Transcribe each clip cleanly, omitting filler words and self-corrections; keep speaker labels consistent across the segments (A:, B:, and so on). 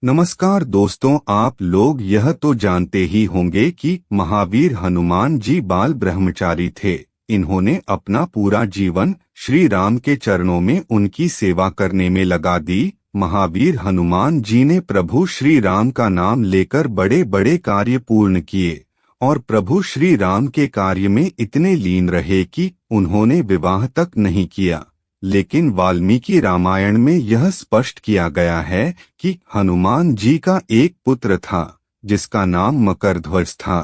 A: नमस्कार दोस्तों, आप लोग यह तो जानते ही होंगे कि महावीर हनुमान जी बाल ब्रह्मचारी थे। इन्होंने अपना पूरा जीवन श्री राम के चरणों में उनकी सेवा करने में लगा दी। महावीर हनुमान जी ने प्रभु श्री राम का नाम लेकर बड़े बड़े कार्य पूर्ण किए और प्रभु श्री राम के कार्य में इतने लीन रहे कि उन्होंने विवाह तक नहीं किया। लेकिन वाल्मीकि रामायण में यह स्पष्ट किया गया है कि हनुमान जी का एक पुत्र था जिसका नाम मकरध्वज था।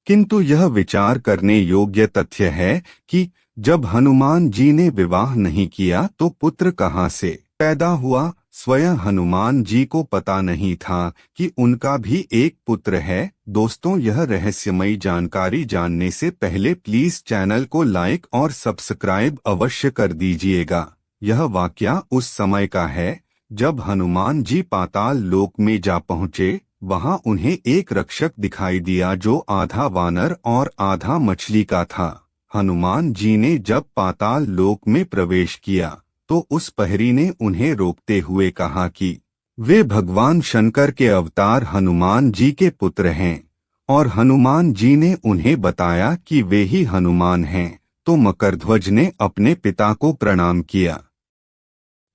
A: किंतु यह विचार करने योग्य तथ्य है कि जब हनुमान जी ने विवाह नहीं किया तो पुत्र कहाँ से पैदा हुआ। स्वयं हनुमान जी को पता नहीं था कि उनका भी एक पुत्र है। दोस्तों, यह रहस्यमयी जानकारी जानने से पहले प्लीज चैनल को लाइक और सब्सक्राइब अवश्य कर दीजिएगा। यह वाकया उस समय का है जब हनुमान जी पाताल लोक में जा पहुँचे। वहां उन्हें एक रक्षक दिखाई दिया जो आधा वानर और आधा मछली का था। हनुमान जी ने जब पाताल लोक में प्रवेश किया तो उस पहरी ने उन्हें रोकते हुए कहा कि वे भगवान शंकर के अवतार हनुमान जी के पुत्र हैं, और हनुमान जी ने उन्हें बताया कि वे ही हनुमान हैं। तो मकरध्वज ने अपने पिता को प्रणाम किया।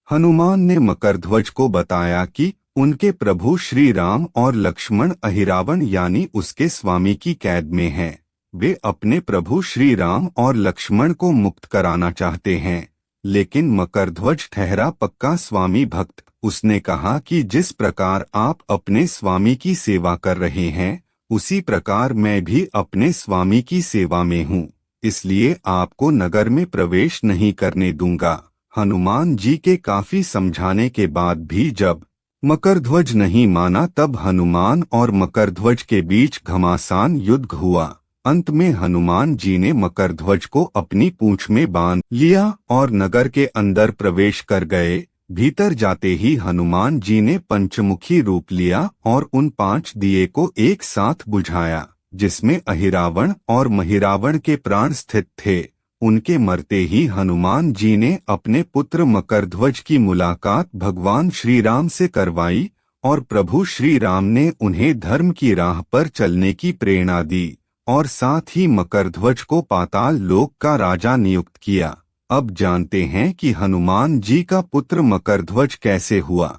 A: हनुमान ने मकरध्वज को बताया कि उनके प्रभु श्री राम और लक्ष्मण अहिरावण यानी उसके स्वामी की कैद में हैं। वे अपने प्रभु श्री राम और लक्ष्मण को मुक्त कराना चाहते हैं। लेकिन मकरध्वज ठहरा पक्का स्वामी भक्त। उसने कहा कि जिस प्रकार आप अपने स्वामी की सेवा कर रहे हैं उसी प्रकार मैं भी अपने स्वामी की सेवा में हूँ, इसलिए आपको नगर में प्रवेश नहीं करने दूंगा। हनुमान जी के काफी समझाने के बाद भी जब मकरध्वज नहीं माना तब हनुमान और मकरध्वज के बीच घमासान युद्ध हुआ। अंत में हनुमान जी ने मकरध्वज को अपनी पूंछ में बांध लिया और नगर के अंदर प्रवेश कर गए। भीतर जाते ही हनुमान जी ने पंचमुखी रूप लिया और उन 5 दिए को एक साथ बुझाया जिसमें अहिरावण और महिरावण के प्राण स्थित थे। उनके मरते ही हनुमान जी ने अपने पुत्र मकरध्वज की मुलाकात भगवान श्री राम से करवाई और प्रभु श्री राम ने उन्हें धर्म की राह पर चलने की प्रेरणा दी और साथ ही मकरध्वज को पाताल लोक का राजा नियुक्त किया। अब जानते हैं कि हनुमान जी का पुत्र मकरध्वज कैसे हुआ।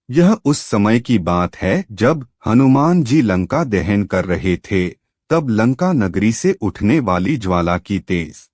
A: यह उस समय की बात है जब हनुमान जी लंका दहन कर रहे थे। तब लंका नगरी से उठने वाली ज्वाला की तेज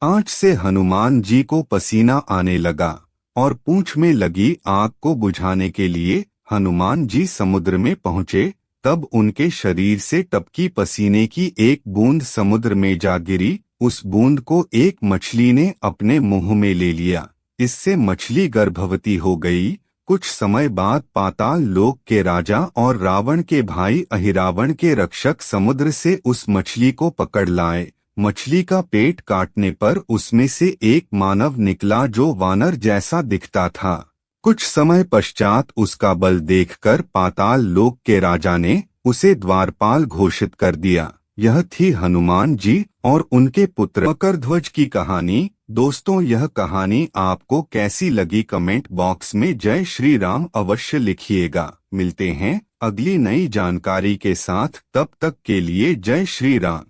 A: आंच से हनुमान जी को पसीना आने लगा और पूंछ में लगी आग को बुझाने के लिए हनुमान जी समुद्र में पहुँचे। तब उनके शरीर से टपकी पसीने की एक बूंद समुद्र में जा गिरी। उस बूंद को एक मछली ने अपने मुंह में ले लिया। इससे मछली गर्भवती हो गई। कुछ समय बाद पाताल लोक के राजा और रावण के भाई अहिरावण के रक्षक समुद्र से उस मछली को पकड़ लाए। मछली का पेट काटने पर उसमें से एक मानव निकला जो वानर जैसा दिखता था। कुछ समय पश्चात उसका बल देखकर पाताल लोक के राजा ने उसे द्वारपाल घोषित कर दिया। यह थी हनुमान जी और उनके पुत्र मकरध्वज की कहानी। दोस्तों, यह कहानी आपको कैसी लगी कमेंट बॉक्स में जय श्री राम अवश्य लिखिएगा। मिलते हैं अगली नई जानकारी के साथ, तब तक के लिए जय श्री राम।